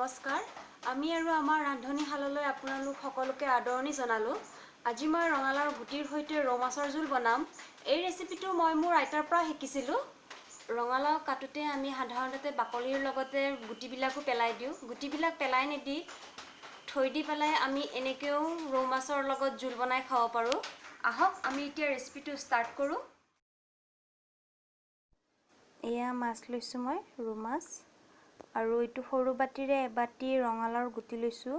নমস্কাৰ আমি আৰু আমাৰ ৰান্ধনীশাললৈ আপোনালোক সকলোকে আদৰণি জনালো। আজি মই ৰঙালাওৰ গুটিৰ সৈতে ৰৌ মাছৰ জোল বনাম। এই ৰেচিপিটো মই মোৰ আইতাৰ পৰা শিকিছিলোঁ। ৰঙালাও কাটোতে আমি সাধাৰণতে বাকলিৰ লগতে গুটিবিলাকো পেলাই দিওঁ। গুটিবিলাক পেলাই নিদি থৈ দি পেলাই আমি এনেকৈও ৰৌ মাছৰ লগত জোল বনাই খাব পাৰোঁ। আহক আমি এতিয়া ৰেচিপিটো ষ্টাৰ্ট কৰোঁ। এয়া মাছ লৈছোঁ মই, ৰৌ মাছ। আৰু এইটো সৰু বাটিৰে এবাটি ৰঙালাওৰ গুটি লৈছোঁ।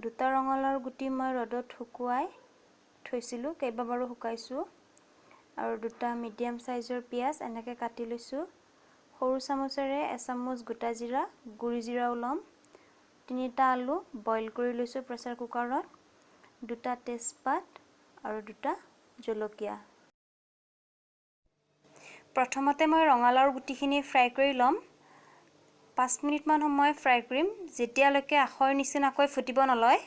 দুটা ৰঙালাওৰ গুটি মই ৰ'দত শুকুৱাই থৈছিলোঁ, কেইবাবাৰো শুকাইছোঁ। আৰু দুটা মিডিয়াম চাইজৰ পিঁয়াজ এনেকৈ কাটি লৈছোঁ। সৰু চামুচেৰে এচামুচ গোটা জিৰা, গুড়ি জিৰাও ল'ম। 3টা আলু বইল কৰি লৈছোঁ প্ৰেছাৰ কুকাৰত। 2টা তেজপাত আৰু 2টা জলকীয়া। প্ৰথমতে মই ৰঙালাওৰ গুটিখিনি ফ্ৰাই কৰি ল'ম। 5 মিনিটমান সময় ফ্ৰাই কৰিম, যেতিয়ালৈকে আখৰ নিচিনাকৈ ফুটিব নলয়।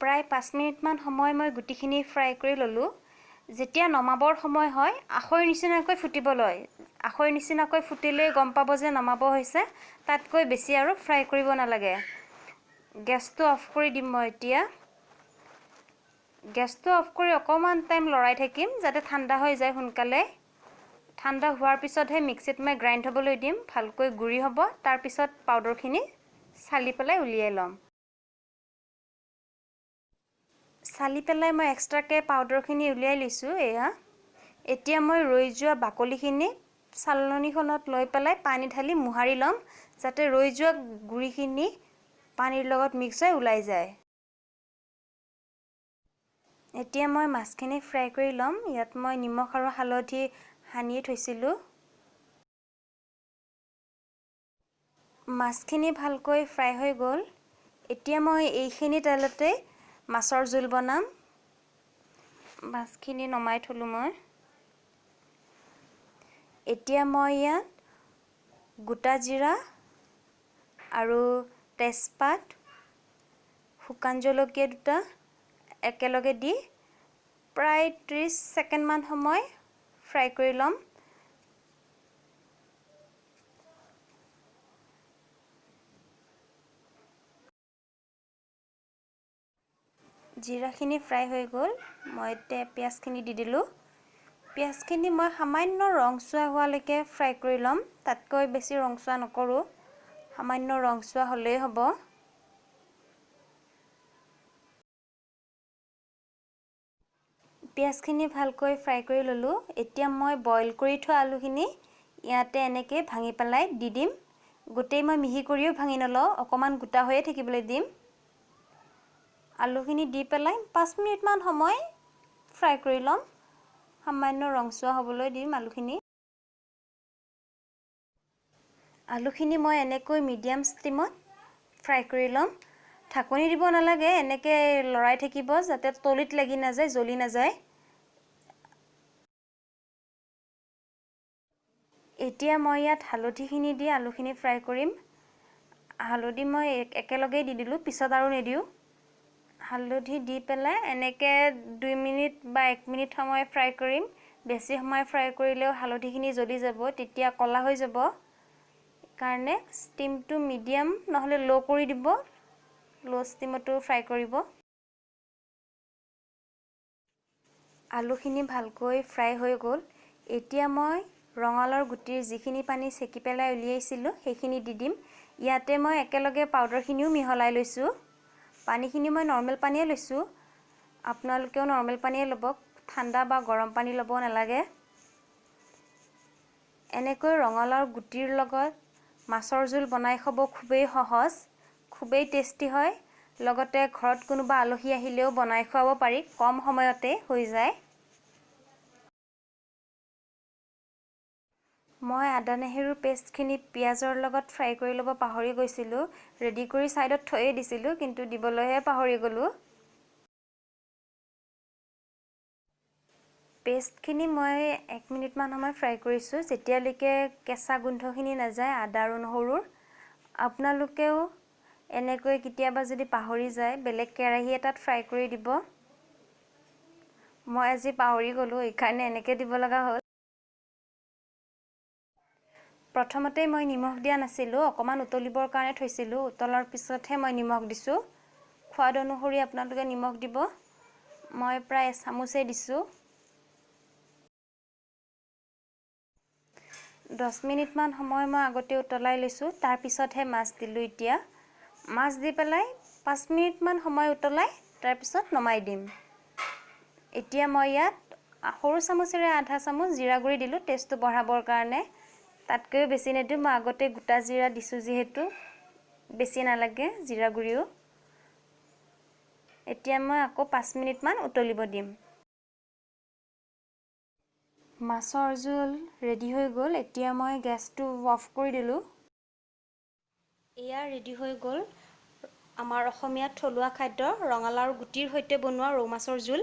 প্ৰায় 5 মিনিটমান সময় মই গুটিখিনি ফ্ৰাই কৰি ল'লোঁ। যেতিয়া নমাবৰ সময় হয়, আখৰ নিচিনাকৈ ফুটিব লয়। আখৰ নিচিনাকৈ ফুটিলেই গম পাব যে নমাব হৈছে। তাতকৈ বেছি আৰু ফ্ৰাই কৰিব নালাগে। গেছটো অফ কৰি দিম মই এতিয়া। গেছটো অফ কৰি অকণমান টাইম লৰাই থাকিম, যাতে ঠাণ্ডা হৈ যায় সোনকালে। ঠাণ্ডা হোৱাৰ পিছতহে মিক্সিত মই গ্ৰাইণ্ড হ'বলৈ দিম, ভালকৈ গুড়ি হ'ব। তাৰপিছত পাউডাৰখিনি চালি পেলাই উলিয়াই ল'ম। চালি পেলাই মই এক্সট্ৰাকৈ পাউডাৰখিনি উলিয়াই লৈছোঁ। এতিয়া মই ৰৈ যোৱা বাকলিখিনি চালনীখনত লৈ পেলাই পানী ঢালি মোহাৰি ল'ম, যাতে ৰৈ যোৱা গুড়িখিনি পানীৰ লগত মিক্স হৈ ওলাই যায়। এতিয়া মই মাছখিনি ফ্ৰাই কৰি ল'ম। ইয়াত মই নিমখ আৰু হালধি সানিয়ে থৈছিলোঁ। মাছখিনি ভালকৈ ফ্ৰাই হৈ গ'ল। এতিয়া মই এইখিনি তেলতে মাছৰ জোল বনাম। মাছখিনি নমাই থলোঁ মই। এতিয়া মই ইয়াত গোটা জিৰা আৰু তেজপাত, শুকান জলকীয়া 2টা একেলগে দি প্ৰায় 30 ছেকেণ্ডমান সময় ফ্ৰাই কৰি ল'ম। জিৰাখিনি ফ্ৰাই হৈ গ'ল। মই এতিয়া পিঁয়াজখিনি দি দিলোঁ। পিঁয়াজখিনি মই সামান্য ৰংচোৱা হোৱালৈকে ফ্ৰাই কৰি ল'ম। তাতকৈ বেছি ৰংচোৱা নকৰোঁ, সামান্য ৰংচোৱা হ'লেই হ'ব। পিঁয়াজখিনি ভালকৈ ফ্ৰাই কৰি ল'লোঁ। এতিয়া মই বইল কৰি থোৱা আলুখিনি ইয়াতে এনেকৈ ভাঙি পেলাই দি দিম। গোটেই মই মিহি কৰিও ভাঙি নলওঁ, অকণমান গোটা হৈয়ে থাকিবলৈ দিম। আলুখিনি দি পেলাই 5 মিনিটমান সময় ফ্ৰাই কৰি ল'ম। সামান্য ৰংচোৱা হ'বলৈ দিম আলুখিনি। আলুখিনি মই এনেকৈ মিডিয়াম ষ্টিমত ফ্ৰাই কৰি ল'ম। ঢাকনি দিব নালাগে, এনেকৈ লৰাই থাকিব যাতে তলিত লাগি নাযায়, জ্বলি নাযায়। এতিয়া মই ইয়াত হালধিখিনি দি আলুখিনি ফ্ৰাই কৰিম। হালধি মই একেলগেই দি দিলোঁ, পিছত আৰু নিদিওঁ। হালধি দি পেলাই এনেকৈ 2 মিনিট বা 1 মিনিট সময় ফ্ৰাই কৰিম। বেছি সময় ফ্ৰাই কৰিলেও হালধিখিনি জ্বলি যাব, তেতিয়া ক'লা হৈ যাব। কাৰণে ষ্টিমটো মিডিয়াম নহ'লে ল' কৰি দিব। ল' ষ্টিমতো ফ্ৰাই কৰিব। আলুখিনি ভালকৈ ফ্ৰাই হৈ গ'ল। এতিয়া মই ৰঙালাওৰ গুটিৰ যিখিনি পানী চেকি পেলাই উলিয়াইছিলোঁ সেইখিনি দি দিম। ইয়াতে মই একেলগে পাউডাৰখিনিও মিহলাই লৈছোঁ। পানীখিনি মই নৰ্মেল পানীয়ে লৈছোঁ। আপোনালোকেও নৰ্মেল পানীয়ে ল'ব, ঠাণ্ডা বা গৰম পানী ল'ব নালাগে। এনেকৈ ৰঙালাওৰ গুটিৰ লগত মাছৰ জোল বনাই খাব খুবেই সহজ, খুবেই টেষ্টি হয়। লগতে ঘৰত কোনোবা আলহী আহিলেও বনাই খুৱাব পাৰি, কম সময়তে হৈ যায়। মই আদা নহৰুৰ পেষ্টখিনি পিঁয়াজৰ লগত ফ্ৰাই কৰি ল'ব পাহৰি গৈছিলোঁ। ৰেডি কৰি ছাইডত থৈয়ে দিছিলোঁ, কিন্তু দিবলৈহে পাহৰি গ'লোঁ। পেষ্টখিনি মই 1 মিনিটমান সময় ফ্ৰাই কৰিছোঁ, যেতিয়ালৈকে কেঁচা গোন্ধখিনি নাযায় আদা আৰু নহৰুৰ। আপোনালোকেও এনেকৈ কেতিয়াবা যদি পাহৰি যায়, বেলেগ কেৰাহী এটাত ফ্ৰাই কৰি দিব। মই আজি পাহৰি গ'লোঁ, এইকাৰণে এনেকৈ দিব লগা হ'ল। প্ৰথমতে মই নিমখ দিয়া নাছিলোঁ, অকমান উতলিবৰ কাৰণে থৈছিলোঁ। উতলাৰ পিছতহে মই নিমখ দিছোঁ। সোৱাদ অনুসৰি আপোনালোকে নিমখ দিব। মই প্ৰায় এচামুচেই দিছোঁ। 10 মিনিটমান সময় মই আগতে উতলাই লৈছোঁ, তাৰ পিছতহে মাছ দিলোঁ। এতিয়া মাছ দি পেলাই 5 মিনিটমান সময় উতলাই তাৰপিছত নমাই দিম। এতিয়া মই ইয়াত সৰু চামুচেৰে আধা চামুচ জিৰা গুড়ি দিলোঁ টেষ্টটো বঢ়াবৰ কাৰণে। তাতকৈও বেছি নিদিওঁ, মই আগতে গোটা জিৰা দিছোঁ যিহেতু বেছি নালাগে জিৰা গুড়িও। এতিয়া মই আকৌ 5 মিনিটমান উতলিব দিম। মাছৰ জোল ৰেডি হৈ গ'ল। এতিয়া মই গেছটো অফ কৰি দিলোঁ। এয়া ৰেডি হৈ গ'ল আমাৰ অসমীয়া থলুৱা খাদ্য ৰঙালাওৰ গুটিৰ সৈতে বনোৱা ৰৌ মাছৰ জোল।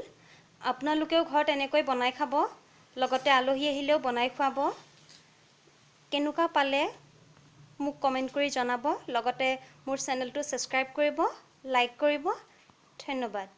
আপোনালোকেও ঘৰত এনেকৈ বনাই খাব, লগতে আলহী আহিলেও বনাই খুৱাব। কেনেকুৱা পালে মোক কমেণ্ট কৰি জনাব, লগতে মোৰ চেনেলটো ছাবস্ক্ৰাইব কৰিব, লাইক কৰিব। ধন্যবাদ।